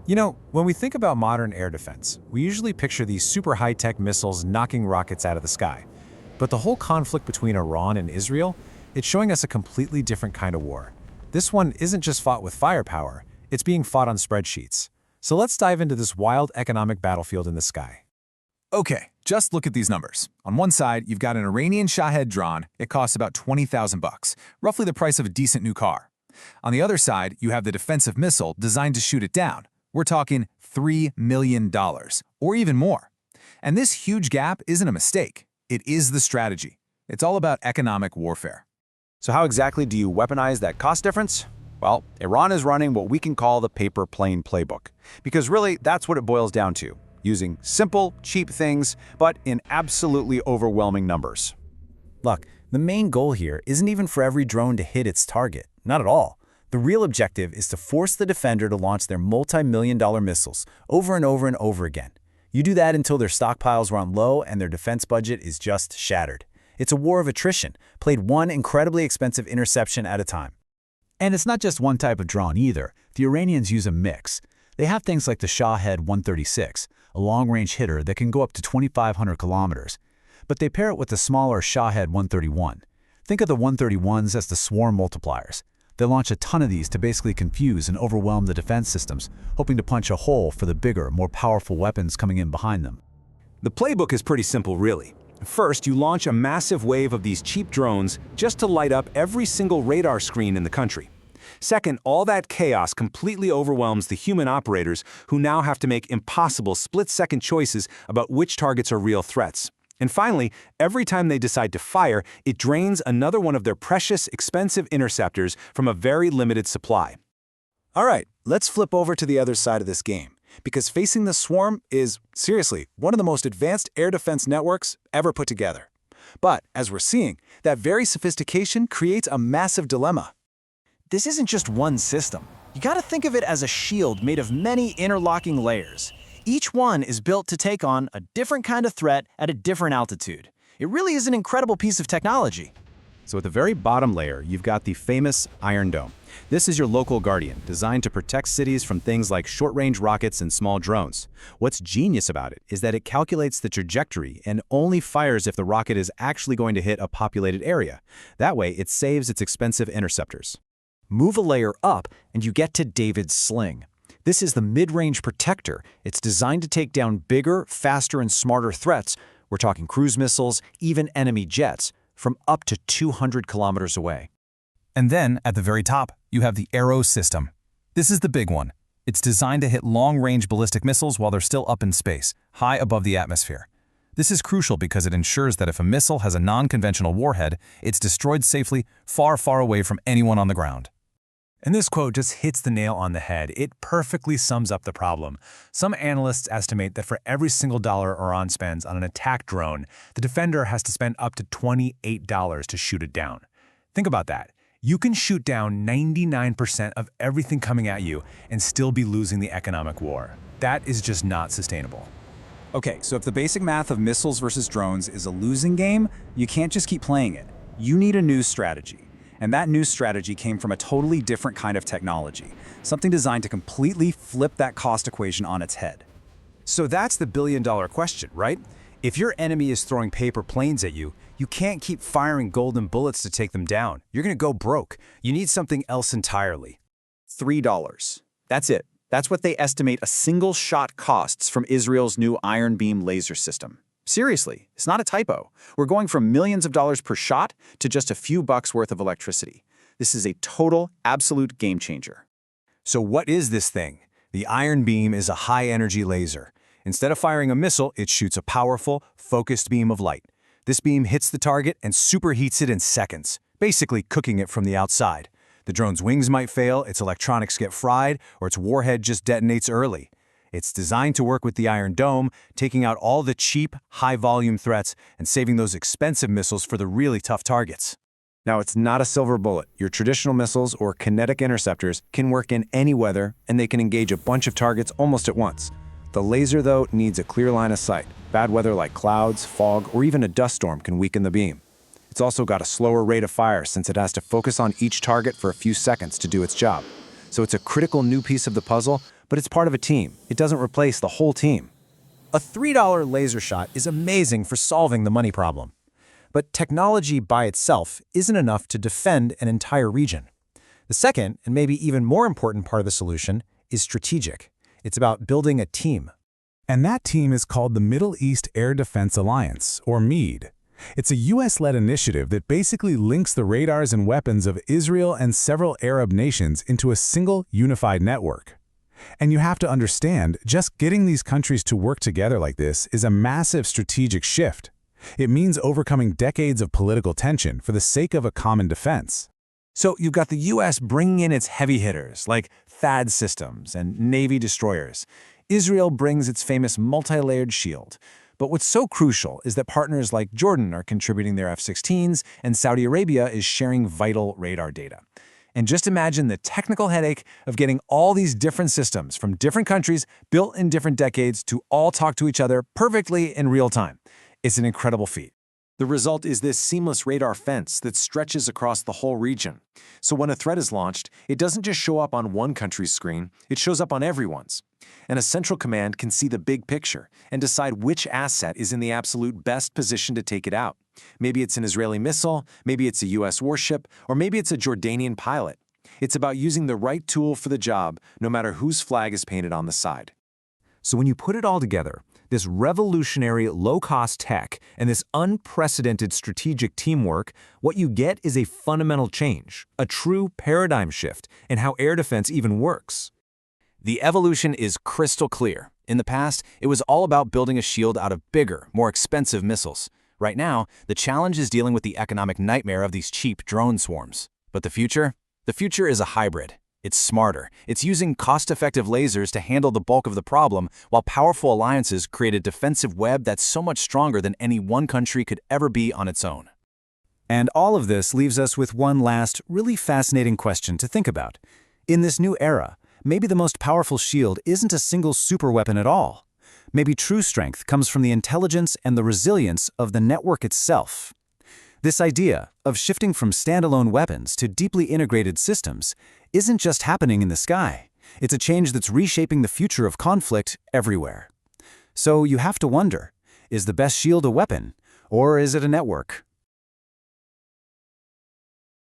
You know, when we think about modern air defense, we usually picture these super high-tech missiles knocking rockets out of the sky. But the whole conflict between Iran and Israel, it's showing us a completely different kind of war. This one isn't just fought with firepower, it's being fought on spreadsheets. So let's dive into this wild economic battlefield in the sky. Okay, just look at these numbers. On one side, you've got an Iranian Shahed drone. It costs about 20,000 bucks, roughly the price of a decent new car. On the other side, you have the defensive missile designed to shoot it down. We're talking $3 million, or even more. And this huge gap isn't a mistake. It is the strategy. It's all about economic warfare. So how exactly do you weaponize that cost difference? Well, Iran is running what we can call the paper plane playbook. Because really, that's what it boils down to. Using simple, cheap things, but in absolutely overwhelming numbers. Look, the main goal here isn't even for every drone to hit its target. Not at all. The real objective is to force the defender to launch their multi-million-dollar missiles over and over and over again. You do that until their stockpiles run low and their defense budget is just shattered. It's a war of attrition, played one incredibly expensive interception at a time. And it's not just one type of drone either. The Iranians use a mix. They have things like the Shahed 136, a long-range hitter that can go up to 2,500 kilometers. But they pair it with the smaller Shahed 131. Think of the 131s as the swarm multipliers. They launch a ton of these to basically confuse and overwhelm the defense systems, hoping to punch a hole for the bigger, more powerful weapons coming in behind them. The playbook is pretty simple, really. First, you launch a massive wave of these cheap drones just to light up every single radar screen in the country. Second, all that chaos completely overwhelms the human operators who now have to make impossible split-second choices about which targets are real threats. And finally, every time they decide to fire, it drains another one of their precious, expensive interceptors from a very limited supply. All right, let's flip over to the other side of this game. Because facing the swarm is, seriously, one of the most advanced air defense networks ever put together. But, as we're seeing, that very sophistication creates a massive dilemma. This isn't just one system. You gotta think of it as a shield made of many interlocking layers. Each one is built to take on a different kind of threat at a different altitude. It really is an incredible piece of technology. So at the very bottom layer, you've got the famous Iron Dome. This is your local guardian, designed to protect cities from things like short-range rockets and small drones. What's genius about it is that it calculates the trajectory and only fires if the rocket is actually going to hit a populated area. That way, it saves its expensive interceptors. Move a layer up, and you get to David's sling. This is the mid-range protector. It's designed to take down bigger, faster, and smarter threats. We're talking cruise missiles, even enemy jets, from up to 200 kilometers away. And then, at the very top, you have the Arrow system. This is the big one. It's designed to hit long-range ballistic missiles while they're still up in space, high above the atmosphere. This is crucial because it ensures that if a missile has a non-conventional warhead, it's destroyed safely, far, far away from anyone on the ground. And this quote just hits the nail on the head. It perfectly sums up the problem. Some analysts estimate that for every single dollar Iran spends on an attack drone, the defender has to spend up to $28 to shoot it down. Think about that. You can shoot down 99% of everything coming at you and still be losing the economic war. That is just not sustainable. Okay, so if the basic math of missiles versus drones is a losing game, you can't just keep playing it. You need a new strategy. And that new strategy came from a totally different kind of technology, something designed to completely flip that cost equation on its head. So that's the billion-dollar question, right? If your enemy is throwing paper planes at you, you can't keep firing golden bullets to take them down. You're gonna go broke. You need something else entirely. $3. That's it. That's what they estimate a single shot costs from Israel's new Iron Beam laser system. Seriously, it's not a typo. We're going from millions of dollars per shot to just a few bucks worth of electricity. This is a total, absolute game changer. So what is this thing? The Iron Beam is a high-energy laser. Instead of firing a missile, it shoots a powerful, focused beam of light. This beam hits the target and superheats it in seconds, basically cooking it from the outside. The drone's wings might fail, its electronics get fried, or its warhead just detonates early. It's designed to work with the Iron Dome, taking out all the cheap, high-volume threats and saving those expensive missiles for the really tough targets. Now, it's not a silver bullet. Your traditional missiles or kinetic interceptors can work in any weather, and they can engage a bunch of targets almost at once. The laser, though, needs a clear line of sight. Bad weather like clouds, fog, or even a dust storm can weaken the beam. It's also got a slower rate of fire since it has to focus on each target for a few seconds to do its job. So it's a critical new piece of the puzzle, but it's part of a team. It doesn't replace the whole team. A $3 laser shot is amazing for solving the money problem. But technology by itself isn't enough to defend an entire region. The second, and maybe even more important part of the solution, is strategic. It's about building a team. And that team is called the Middle East Air Defense Alliance, or MEAD. It's a US-led initiative that basically links the radars and weapons of Israel and several Arab nations into a single unified network. And you have to understand, just getting these countries to work together like this is a massive strategic shift. It means overcoming decades of political tension for the sake of a common defense. So you've got the US bringing in its heavy hitters, like THAAD systems and Navy destroyers. Israel brings its famous multi-layered shield. But what's so crucial is that partners like Jordan are contributing their F-16s, and Saudi Arabia is sharing vital radar data. And just imagine the technical headache of getting all these different systems from different countries built in different decades to all talk to each other perfectly in real time. It's an incredible feat. The result is this seamless radar fence that stretches across the whole region. So when a threat is launched, it doesn't just show up on one country's screen, it shows up on everyone's. And a central command can see the big picture and decide which asset is in the absolute best position to take it out. Maybe it's an Israeli missile, maybe it's a US warship, or maybe it's a Jordanian pilot. It's about using the right tool for the job, no matter whose flag is painted on the side. So when you put it all together, this revolutionary low-cost tech and this unprecedented strategic teamwork, what you get is a fundamental change, a true paradigm shift in how air defense even works. The evolution is crystal clear. In the past, it was all about building a shield out of bigger, more expensive missiles. Right now, the challenge is dealing with the economic nightmare of these cheap drone swarms. But the future? The future is a hybrid. It's smarter. It's using cost-effective lasers to handle the bulk of the problem, while powerful alliances create a defensive web that's so much stronger than any one country could ever be on its own. And all of this leaves us with one last, really fascinating question to think about. In this new era, maybe the most powerful shield isn't a single superweapon at all. Maybe true strength comes from the intelligence and the resilience of the network itself. This idea of shifting from standalone weapons to deeply integrated systems isn't just happening in the sky. It's a change that's reshaping the future of conflict everywhere. So you have to wonder, is the best shield a weapon, or is it a network?